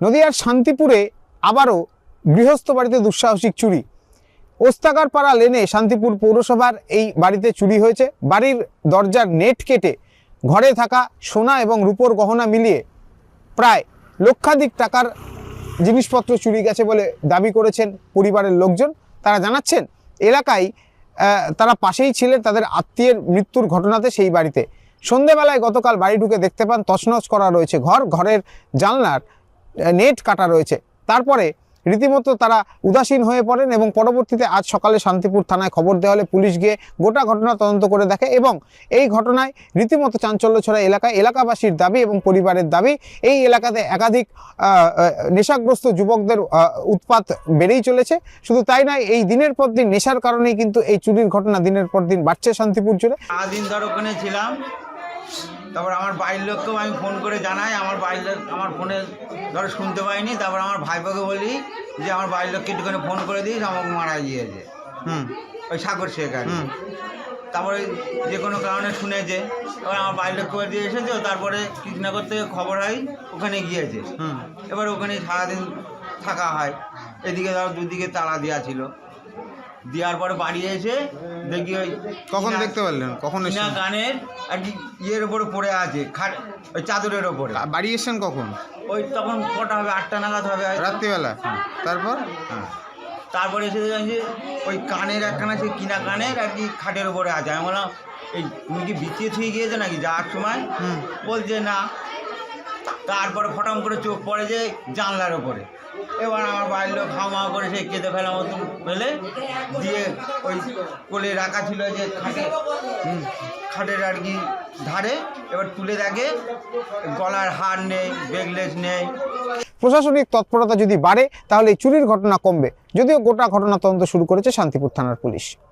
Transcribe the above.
নদিয়ার শান্তিপুরে আবারও গৃহস্থ বাড়িতে দুঃসাহসিক চুরি। ওস্তাকারপাড়া লেনে শান্তিপুর পৌরসভার এই বাড়িতে চুরি হয়েছে। বাড়ির দরজার নেট কেটে ঘরে থাকা সোনা এবং রূপোর গহনা মিলিয়ে প্রায় লক্ষাধিক টাকার জিনিসপত্র চুরি গেছে বলে দাবি করেছেন পরিবারের লোকজন। তারা জানাচ্ছেন এলাকায় তারা পাশেই ছিলেন তাদের আত্মীয়ের মৃত্যুর ঘটনাতে সেই বাড়িতে। সন্ধেবেলায় গতকাল বাড়ি ঢুকে দেখতে পান তছনছ করা রয়েছে ঘরের জানলার নেট কাটা রয়েছে। তারপরে রীতিমতো তারা উদাসীন হয়ে পড়েন এবং পরবর্তীতে আজ সকালে শান্তিপুর থানায় খবর দেওয়া হলে পুলিশ গিয়ে গোটা ঘটনা তদন্ত করে দেখে এবং এই ঘটনায় রীতিমতো চাঞ্চল্য ছড়া এলাকাবাসীর দাবি এবং পরিবারের দাবি এই এলাকাতে একাধিক নেশাগ্রস্ত যুবকদের উৎপাত বেড়েই চলেছে। শুধু তাই নয়, এই দিনের পর দিন নেশার কারণেই কিন্তু এই চুরির ঘটনা দিনের পর দিন বাড়ছে শান্তিপুর জুড়ে। দিন ধর ওখানে ছিলাম, তারপর আমার বাড়ির লোককেও আমি ফোন করে জানাই, আমার বাড়ির লোক আমার ফোনে ধরো শুনতে পাইনি। তারপর আমার ভাইপোকে বলি যে আমার বাড়ির লোককে একটুখানি ফোন করে দিস, আমাকে মারা গিয়েছে ওই সাগর শেখ আর কি। তারপরে যে কোনো কারণে শুনেছে, এবার আমার বাড়ির লোক করে দিয়ে এসেছে। তারপরে কৃষ্ণনগর থেকে খবর হয় ওখানে গিয়েছে। এবার ওখানে সারাদিন থাকা হয়। এদিকে ধরো দুদিকে তালা দেওয়া ছিল। দেওয়ার পরে বাড়ি এসে দেখি ওই কখন দেখতে পারলেন? কখন গানের আর কি ইয়ের ওপরে পড়ে আছে, ওই চাদরের ওপরে। বাড়ি এসেছেন কখন? ওই তখন কটা হবে, 8টা নাগাদ হবে রাত্রিবেলা। তারপর তারপরে এসে দেখলাম যে ওই কানের একখানা সেই কিনা কানের আর কি খাটের ওপরে আছে। আমি বললাম এই তুমি কি বিছিয়ে থুয়ে গিয়েছো নাকি যাওয়ার সময়? বলছে না। তারপরে ফটাম করে চোখ পড়ে যে জানলার ওপরে। এবার আমার বাড়ির লোক হাওয়া করে সেই কেঁদে ফেলা মতন ফেলে দিয়ে ওই কোলে রাখা ছিল যে খাটের আর কি ধারে। এবার তুলে দেখে গলার হার নেই, বেগলেস নেই। প্রশাসনিক তৎপরতা যদি বাড়ে তাহলে এই চুরির ঘটনা কমবে, যদিও গোটা ঘটনা তদন্ত শুরু করেছে শান্তিপুর থানার পুলিশ।